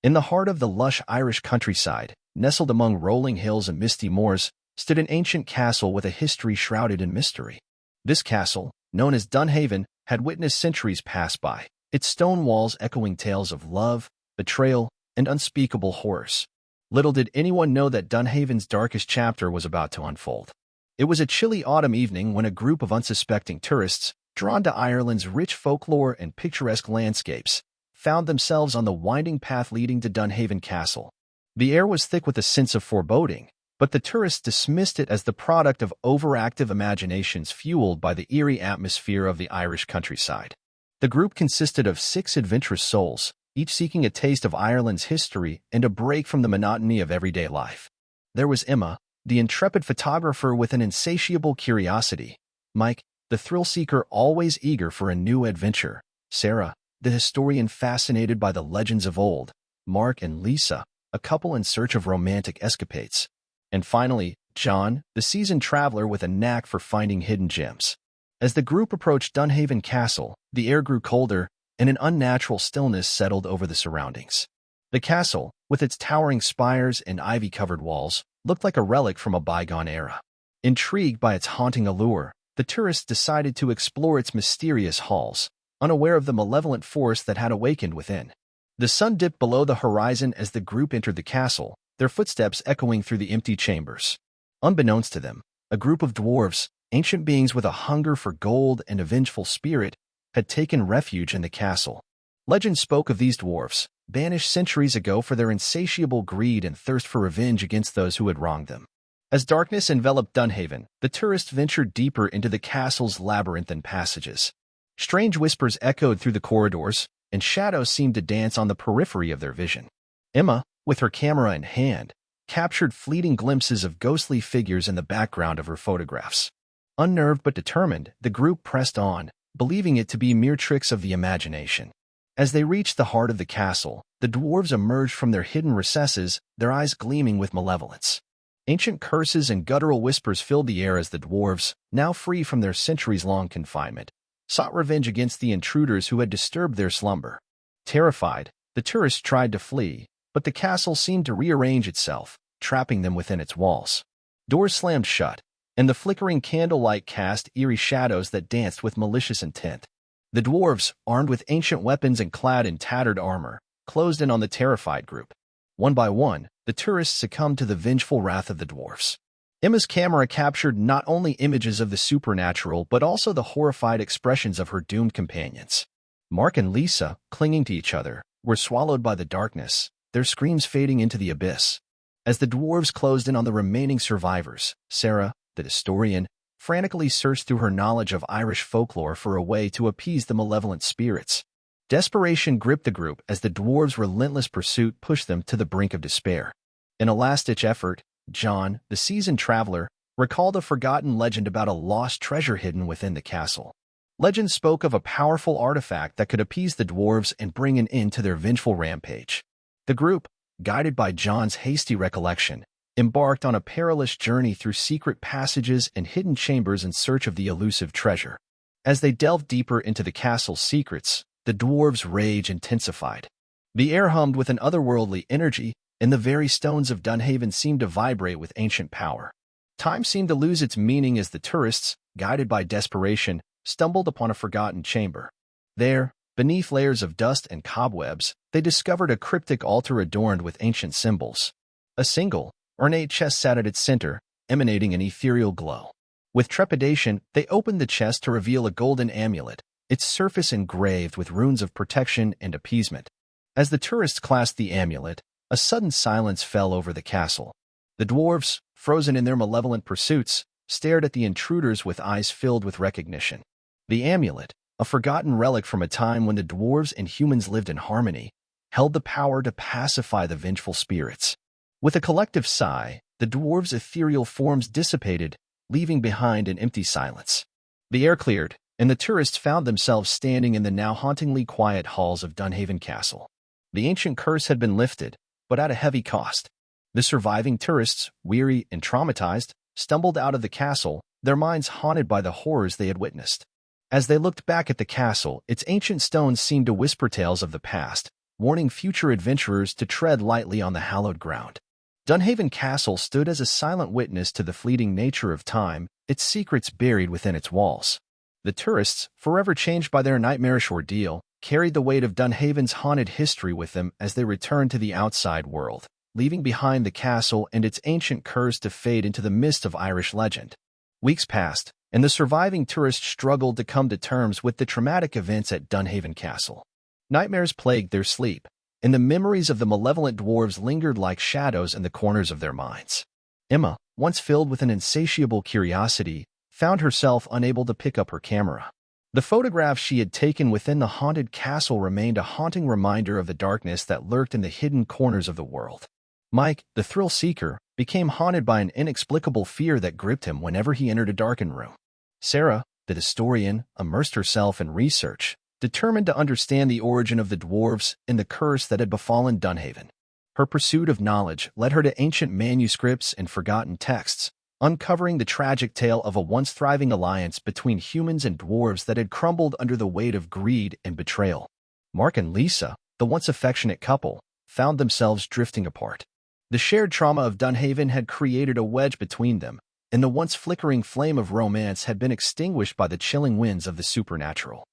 In the heart of the lush Irish countryside, nestled among rolling hills and misty moors, stood an ancient castle with a history shrouded in mystery. This castle, known as Dunhaven, had witnessed centuries pass by, its stone walls echoing tales of love, betrayal, and unspeakable horrors. Little did anyone know that Dunhaven's darkest chapter was about to unfold. It was a chilly autumn evening when a group of unsuspecting tourists, drawn to Ireland's rich folklore and picturesque landscapes, found themselves on the winding path leading to Dunhaven Castle. The air was thick with a sense of foreboding, but the tourists dismissed it as the product of overactive imaginations fueled by the eerie atmosphere of the Irish countryside. The group consisted of 6 adventurous souls, each seeking a taste of Ireland's history and a break from the monotony of everyday life. There was Emma, the intrepid photographer with an insatiable curiosity; Mike, the thrill-seeker always eager for a new adventure; Sarah, the historian fascinated by the legends of old; Mark and Lisa, a couple in search of romantic escapades; and finally, John, the seasoned traveler with a knack for finding hidden gems. As the group approached Dunhaven Castle, the air grew colder, and an unnatural stillness settled over the surroundings. The castle, with its towering spires and ivy-covered walls, looked like a relic from a bygone era. Intrigued by its haunting allure, the tourists decided to explore its mysterious halls, unaware of the malevolent force that had awakened within. The sun dipped below the horizon as the group entered the castle, their footsteps echoing through the empty chambers. Unbeknownst to them, a group of dwarves, ancient beings with a hunger for gold and a vengeful spirit, had taken refuge in the castle. Legend spoke of these dwarves, banished centuries ago for their insatiable greed and thirst for revenge against those who had wronged them. As darkness enveloped Dunhaven, the tourists ventured deeper into the castle's labyrinthine passages. Strange whispers echoed through the corridors, and shadows seemed to dance on the periphery of their vision. Emma, with her camera in hand, captured fleeting glimpses of ghostly figures in the background of her photographs. Unnerved but determined, the group pressed on, believing it to be mere tricks of the imagination. As they reached the heart of the castle, the dwarves emerged from their hidden recesses, their eyes gleaming with malevolence. Ancient curses and guttural whispers filled the air as the dwarves, now free from their centuries-long confinement, sought revenge against the intruders who had disturbed their slumber. Terrified, the tourists tried to flee, but the castle seemed to rearrange itself, trapping them within its walls. Doors slammed shut, and the flickering candlelight cast eerie shadows that danced with malicious intent. The dwarves, armed with ancient weapons and clad in tattered armor, closed in on the terrified group. One by one, the tourists succumbed to the vengeful wrath of the dwarves. Emma's camera captured not only images of the supernatural but also the horrified expressions of her doomed companions. Mark and Lisa, clinging to each other, were swallowed by the darkness, their screams fading into the abyss. As the dwarves closed in on the remaining survivors, Sarah, the historian, frantically searched through her knowledge of Irish folklore for a way to appease the malevolent spirits. Desperation gripped the group as the dwarves' relentless pursuit pushed them to the brink of despair. In a last-ditch effort, John, the seasoned traveler, recalled a forgotten legend about a lost treasure hidden within the castle. Legend spoke of a powerful artifact that could appease the dwarves and bring an end to their vengeful rampage. The group, guided by John's hasty recollection, embarked on a perilous journey through secret passages and hidden chambers in search of the elusive treasure. As they delved deeper into the castle's secrets, the dwarves' rage intensified. The air hummed with an otherworldly energy, and the very stones of Dunhaven seemed to vibrate with ancient power. Time seemed to lose its meaning as the tourists, guided by desperation, stumbled upon a forgotten chamber. There, beneath layers of dust and cobwebs, they discovered a cryptic altar adorned with ancient symbols. A single, ornate chest sat at its center, emanating an ethereal glow. With trepidation, they opened the chest to reveal a golden amulet, its surface engraved with runes of protection and appeasement. As the tourists clasped the amulet, a sudden silence fell over the castle. The dwarves, frozen in their malevolent pursuits, stared at the intruders with eyes filled with recognition. The amulet, a forgotten relic from a time when the dwarves and humans lived in harmony, held the power to pacify the vengeful spirits. With a collective sigh, the dwarves' ethereal forms dissipated, leaving behind an empty silence. The air cleared, and the tourists found themselves standing in the now hauntingly quiet halls of Dunhaven Castle. The ancient curse had been lifted, but at a heavy cost. The surviving tourists, weary and traumatized, stumbled out of the castle, their minds haunted by the horrors they had witnessed. As they looked back at the castle, its ancient stones seemed to whisper tales of the past, warning future adventurers to tread lightly on the hallowed ground. Dunhaven Castle stood as a silent witness to the fleeting nature of time, its secrets buried within its walls. The tourists, forever changed by their nightmarish ordeal, carried the weight of Dunhaven's haunted history with them as they returned to the outside world, leaving behind the castle and its ancient curse to fade into the mist of Irish legend. Weeks passed, and the surviving tourists struggled to come to terms with the traumatic events at Dunhaven Castle. Nightmares plagued their sleep, and the memories of the malevolent dwarves lingered like shadows in the corners of their minds. Emma, once filled with an insatiable curiosity, found herself unable to pick up her camera. The photographs she had taken within the haunted castle remained a haunting reminder of the darkness that lurked in the hidden corners of the world. Mike, the thrill-seeker, became haunted by an inexplicable fear that gripped him whenever he entered a darkened room. Sarah, the historian, immersed herself in research, determined to understand the origin of the dwarves and the curse that had befallen Dunhaven. Her pursuit of knowledge led her to ancient manuscripts and forgotten texts, uncovering the tragic tale of a once thriving alliance between humans and dwarves that had crumbled under the weight of greed and betrayal. Mark and Lisa, the once affectionate couple, found themselves drifting apart. The shared trauma of Dunhaven had created a wedge between them, and the once flickering flame of romance had been extinguished by the chilling winds of the supernatural.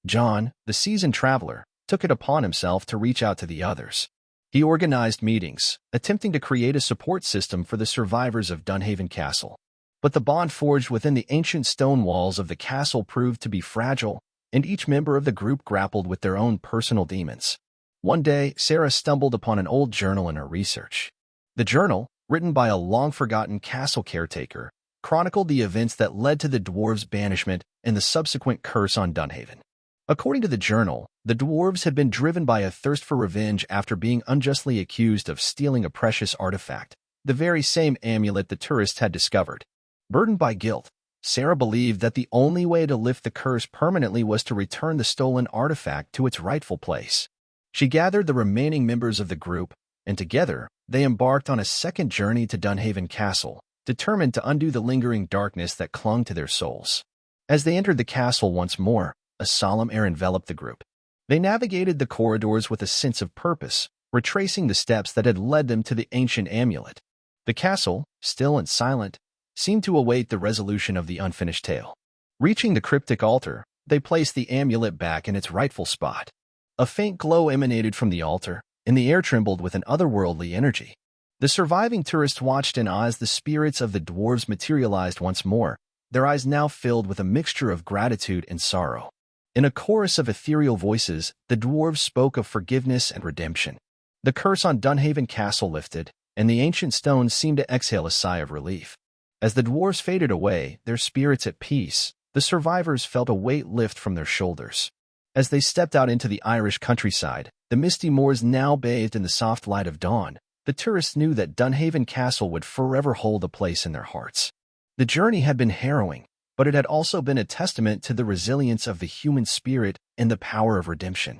John, the seasoned traveler, took it upon himself to reach out to the others. He organized meetings, attempting to create a support system for the survivors of Dunhaven Castle. But the bond forged within the ancient stone walls of the castle proved to be fragile, and each member of the group grappled with their own personal demons. One day, Sarah stumbled upon an old journal in her research. The journal, written by a long-forgotten castle caretaker, chronicled the events that led to the dwarves' banishment and the subsequent curse on Dunhaven. According to the journal, the dwarves had been driven by a thirst for revenge after being unjustly accused of stealing a precious artifact, the very same amulet the tourists had discovered. Burdened by guilt, Sarah believed that the only way to lift the curse permanently was to return the stolen artifact to its rightful place. She gathered the remaining members of the group, and together, they embarked on a second journey to Dunhaven Castle, determined to undo the lingering darkness that clung to their souls. As they entered the castle once more, a solemn air enveloped the group. They navigated the corridors with a sense of purpose, retracing the steps that had led them to the ancient amulet. The castle, still and silent, seemed to await the resolution of the unfinished tale. Reaching the cryptic altar, they placed the amulet back in its rightful spot. A faint glow emanated from the altar, and the air trembled with an otherworldly energy. The surviving tourists watched in awe as the spirits of the dwarves materialized once more, their eyes now filled with a mixture of gratitude and sorrow. In a chorus of ethereal voices, the dwarves spoke of forgiveness and redemption. The curse on Dunhaven Castle lifted, and the ancient stones seemed to exhale a sigh of relief. As the dwarves faded away, their spirits at peace, the survivors felt a weight lift from their shoulders. As they stepped out into the Irish countryside, the misty moors now bathed in the soft light of dawn, the tourists knew that Dunhaven Castle would forever hold a place in their hearts. The journey had been harrowing, but it had also been a testament to the resilience of the human spirit and the power of redemption.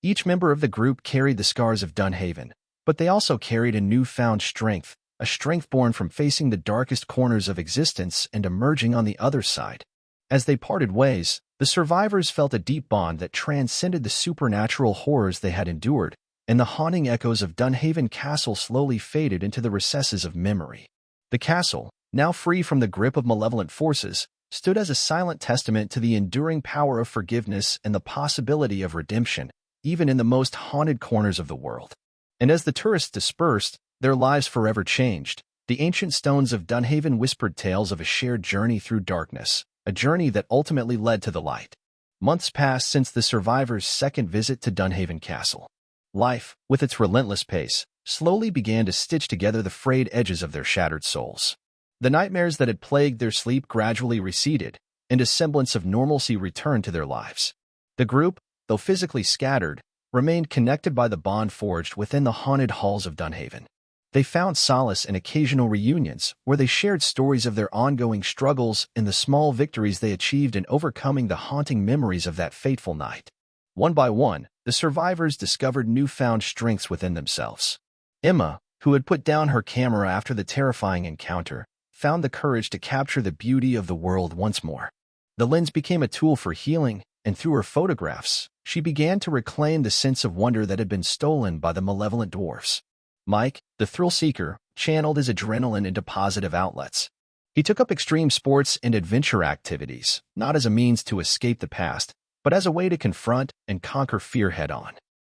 Each member of the group carried the scars of Dunhaven, but they also carried a newfound strength, a strength born from facing the darkest corners of existence and emerging on the other side. As they parted ways, the survivors felt a deep bond that transcended the supernatural horrors they had endured, and the haunting echoes of Dunhaven Castle slowly faded into the recesses of memory. The castle, now free from the grip of malevolent forces, stood as a silent testament to the enduring power of forgiveness and the possibility of redemption, even in the most haunted corners of the world. And as the tourists dispersed, their lives forever changed. The ancient stones of Dunhaven whispered tales of a shared journey through darkness, a journey that ultimately led to the light. Months passed since the survivors' second visit to Dunhaven Castle. Life, with its relentless pace, slowly began to stitch together the frayed edges of their shattered souls. The nightmares that had plagued their sleep gradually receded, and a semblance of normalcy returned to their lives. The group, though physically scattered, remained connected by the bond forged within the haunted halls of Dunhaven. They found solace in occasional reunions, where they shared stories of their ongoing struggles and the small victories they achieved in overcoming the haunting memories of that fateful night. One by one, the survivors discovered newfound strengths within themselves. Emma, who had put down her camera after the terrifying encounter, found the courage to capture the beauty of the world once more. The lens became a tool for healing, and through her photographs, she began to reclaim the sense of wonder that had been stolen by the malevolent dwarves. Mike, the thrill-seeker, channeled his adrenaline into positive outlets. He took up extreme sports and adventure activities, not as a means to escape the past, but as a way to confront and conquer fear head-on.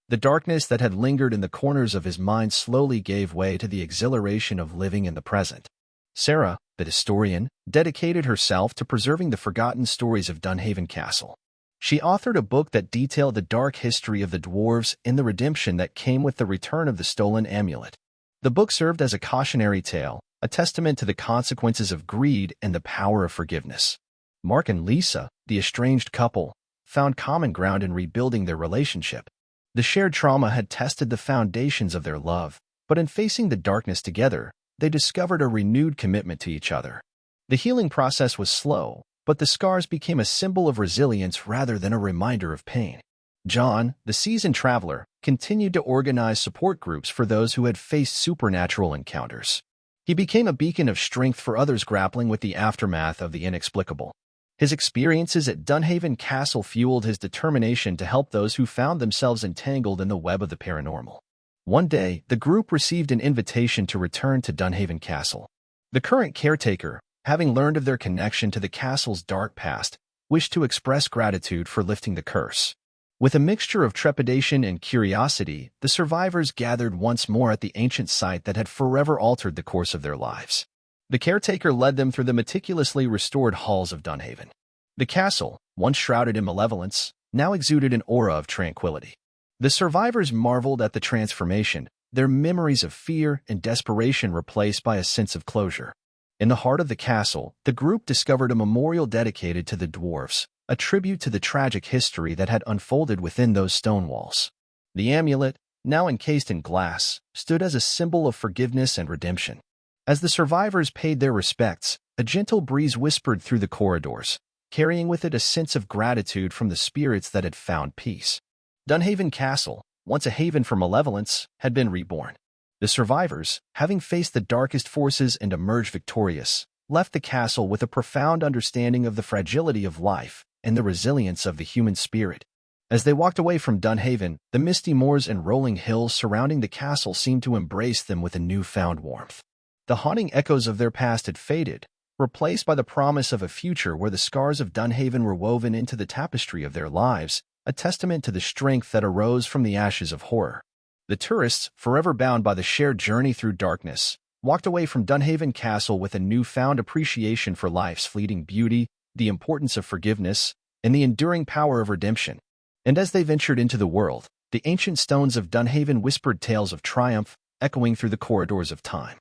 The darkness that had lingered in the corners of his mind slowly gave way to the exhilaration of living in the present. Sarah, the historian, dedicated herself to preserving the forgotten stories of Dunhaven Castle. She authored a book that detailed the dark history of the dwarves and the redemption that came with the return of the stolen amulet. The book served as a cautionary tale, a testament to the consequences of greed and the power of forgiveness. Mark and Lisa, the estranged couple, found common ground in rebuilding their relationship. The shared trauma had tested the foundations of their love, but in facing the darkness together, they discovered a renewed commitment to each other. The healing process was slow, but the scars became a symbol of resilience rather than a reminder of pain. John, the seasoned traveler, continued to organize support groups for those who had faced supernatural encounters. He became a beacon of strength for others grappling with the aftermath of the inexplicable. His experiences at Dunhaven Castle fueled his determination to help those who found themselves entangled in the web of the paranormal. One day, the group received an invitation to return to Dunhaven Castle. The current caretaker, having learned of their connection to the castle's dark past, wished to express gratitude for lifting the curse. With a mixture of trepidation and curiosity, the survivors gathered once more at the ancient site that had forever altered the course of their lives. The caretaker led them through the meticulously restored halls of Dunhaven. The castle, once shrouded in malevolence, now exuded an aura of tranquility. The survivors marveled at the transformation, their memories of fear and desperation replaced by a sense of closure. In the heart of the castle, the group discovered a memorial dedicated to the dwarves, a tribute to the tragic history that had unfolded within those stone walls. The amulet, now encased in glass, stood as a symbol of forgiveness and redemption. As the survivors paid their respects, a gentle breeze whispered through the corridors, carrying with it a sense of gratitude from the spirits that had found peace. Dunhaven Castle, once a haven for malevolence, had been reborn. The survivors, having faced the darkest forces and emerged victorious, left the castle with a profound understanding of the fragility of life and the resilience of the human spirit. As they walked away from Dunhaven, the misty moors and rolling hills surrounding the castle seemed to embrace them with a newfound warmth. The haunting echoes of their past had faded, replaced by the promise of a future where the scars of Dunhaven were woven into the tapestry of their lives, a testament to the strength that arose from the ashes of horror. The tourists, forever bound by the shared journey through darkness, walked away from Dunhaven Castle with a newfound appreciation for life's fleeting beauty, the importance of forgiveness, and the enduring power of redemption. And as they ventured into the world, the ancient stones of Dunhaven whispered tales of triumph, echoing through the corridors of time.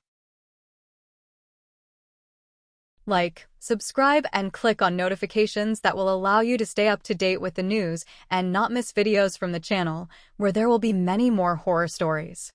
Like, subscribe, and click on notifications that will allow you to stay up to date with the news and not miss videos from the channel, where there will be many more horror stories.